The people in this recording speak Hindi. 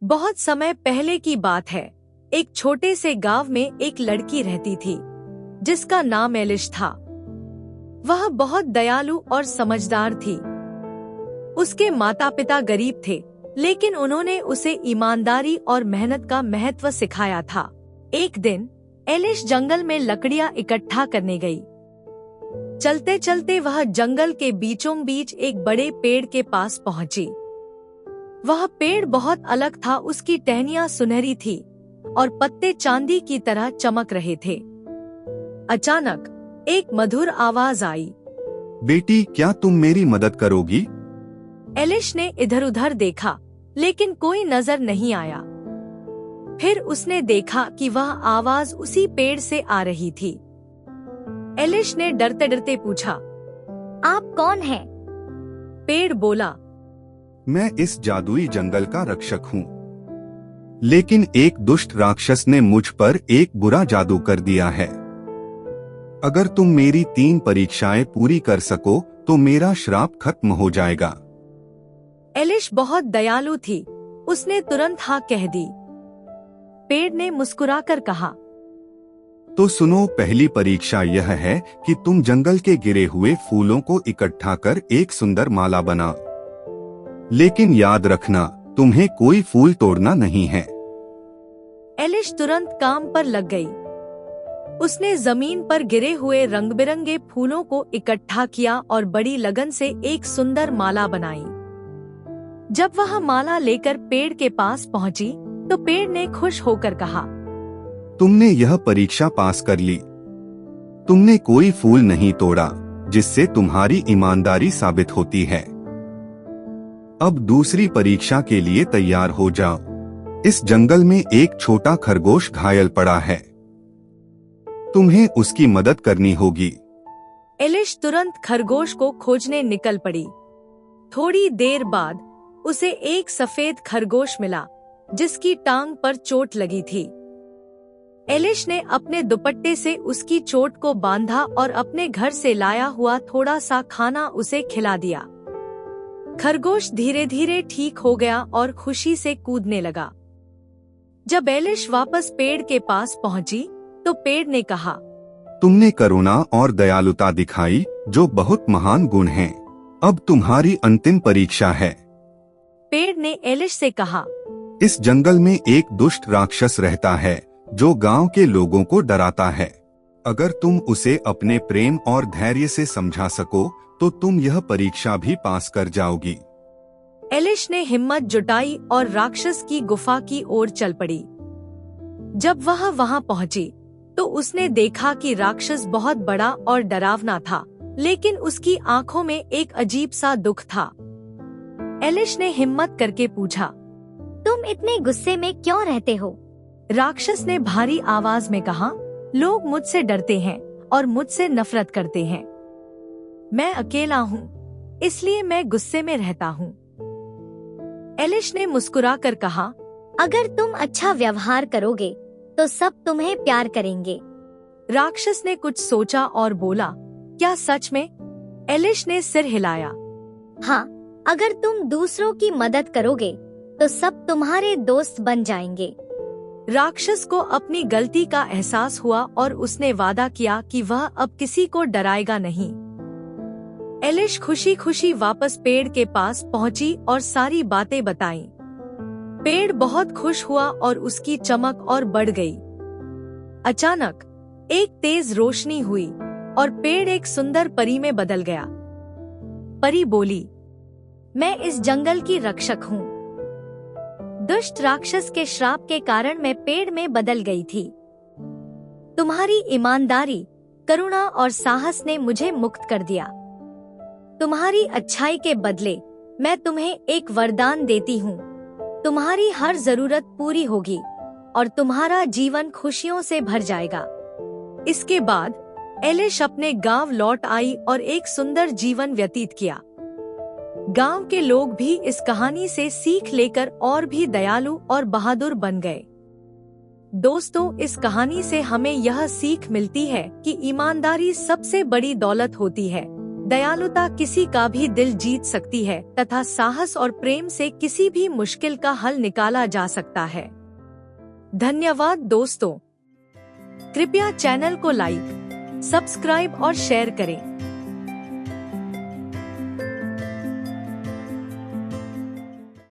बहुत समय पहले की बात है। एक छोटे से गांव में एक लड़की रहती थी जिसका नाम एलिश था। वह बहुत दयालु और समझदार थी। उसके माता पिता गरीब थे, लेकिन उन्होंने उसे ईमानदारी और मेहनत का महत्व सिखाया था। एक दिन एलिश जंगल में लकड़ियां इकट्ठा करने गई। चलते चलते वह जंगल के बीचों बीच एक बड़े पेड़ के पास पहुंची। वह पेड़ बहुत अलग था। उसकी टहनियां सुनहरी थी और पत्ते चांदी की तरह चमक रहे थे। अचानक एक मधुर आवाज आई। बेटी, क्या तुम मेरी मदद करोगी? एलिश ने इधर उधर देखा, लेकिन कोई नजर नहीं आया। फिर उसने देखा कि वह आवाज उसी पेड़ से आ रही थी। एलिश ने डरते डरते पूछा, आप कौन हैं? पेड़ बोला, मैं इस जादुई जंगल का रक्षक हूँ, लेकिन एक दुष्ट राक्षस ने मुझ पर एक बुरा जादू कर दिया है। अगर तुम मेरी 3 परीक्षाएं पूरी कर सको तो मेरा श्राप खत्म हो जाएगा। एलिश बहुत दयालु थी। उसने तुरंत हाँ कह दी। पेड़ ने मुस्कुराकर कहा, तो सुनो, पहली परीक्षा यह है कि तुम जंगल के गिरे हुए फूलों को इकट्ठा कर एक सुंदर माला बना। लेकिन याद रखना, तुम्हें कोई फूल तोड़ना नहीं है। एलिश तुरंत काम पर लग गई। उसने जमीन पर गिरे हुए रंग बिरंगे फूलों को इकट्ठा किया और बड़ी लगन से एक सुंदर माला बनाई। जब वह माला लेकर पेड़ के पास पहुंची, तो पेड़ ने खुश होकर कहा, तुमने यह परीक्षा पास कर ली। तुमने कोई फूल नहीं तोड़ा, जिससे तुम्हारी ईमानदारी साबित होती है। अब दूसरी परीक्षा के लिए तैयार हो जाओ। इस जंगल में एक छोटा खरगोश घायल पड़ा है। तुम्हें उसकी मदद करनी होगी। एलिश तुरंत खरगोश को खोजने निकल पड़ी। थोड़ी देर बाद उसे एक सफेद खरगोश मिला, जिसकी टांग पर चोट लगी थी। एलिश ने अपने दुपट्टे से उसकी चोट को बांधा और अपने घर से लाया हुआ थोड़ा सा खाना उसे खिला दिया। खरगोश धीरे धीरे ठीक हो गया और खुशी से कूदने लगा। जब एलिश वापस पेड़ के पास पहुंची, तो पेड़ ने कहा, तुमने करुणा और दयालुता दिखाई, जो बहुत महान गुण हैं। अब तुम्हारी अंतिम परीक्षा है। पेड़ ने एलिश से कहा, इस जंगल में एक दुष्ट राक्षस रहता है जो गांव के लोगों को डराता है। अगर तुम उसे अपने प्रेम और धैर्य से समझा सको तो तुम यह परीक्षा भी पास कर जाओगी। एलिश ने हिम्मत जुटाई और राक्षस की गुफा की ओर चल पड़ी। जब वह वहां पहुंची, तो उसने देखा कि राक्षस बहुत बड़ा और डरावना था, लेकिन उसकी आंखों में एक अजीब सा दुख था। एलिश ने हिम्मत करके पूछा, तुम इतने गुस्से में क्यों रहते हो? राक्षस ने भारी आवाज में कहा, लोग मुझसे डरते हैं और मुझसे नफरत करते हैं। मैं अकेला हूँ, इसलिए मैं गुस्से में रहता हूँ। एलिश ने मुस्कुराकर कहा, अगर तुम अच्छा व्यवहार करोगे तो सब तुम्हें प्यार करेंगे। राक्षस ने कुछ सोचा और बोला, क्या सच में? एलिश ने सिर हिलाया। हाँ, अगर तुम दूसरों की मदद करोगे तो सब तुम्हारे दोस्त बन जाएंगे। राक्षस को अपनी गलती का एहसास हुआ और उसने वादा किया कि वह अब किसी को डराएगा नहीं। एलिश खुशी खुशी वापस पेड़ के पास पहुंची और सारी बातें बताईं। पेड़ बहुत खुश हुआ और उसकी चमक और बढ़ गई। अचानक एक तेज रोशनी हुई और पेड़ एक सुंदर परी में बदल गया। परी बोली, मैं इस जंगल की रक्षक हूँ। दुष्ट राक्षस के श्राप के कारण मैं पेड़ में बदल गई थी। तुम्हारी ईमानदारी, करुणा और साहस ने मुझे मुक्त कर दिया। तुम्हारी अच्छाई के बदले मैं तुम्हें एक वरदान देती हूँ। तुम्हारी हर जरूरत पूरी होगी और तुम्हारा जीवन खुशियों से भर जाएगा। इसके बाद एलिश अपने गांव लौट आई और एक सुंदर जीवन व्यतीत किया। गांव के लोग भी इस कहानी से सीख लेकर और भी दयालु और बहादुर बन गए। दोस्तों, इस कहानी से हमें यह सीख मिलती है कि ईमानदारी सबसे बड़ी दौलत होती है। दयालुता किसी का भी दिल जीत सकती है तथा साहस और प्रेम से किसी भी मुश्किल का हल निकाला जा सकता है। धन्यवाद दोस्तों। कृपया चैनल को लाइक, सब्सक्राइब और शेयर करें।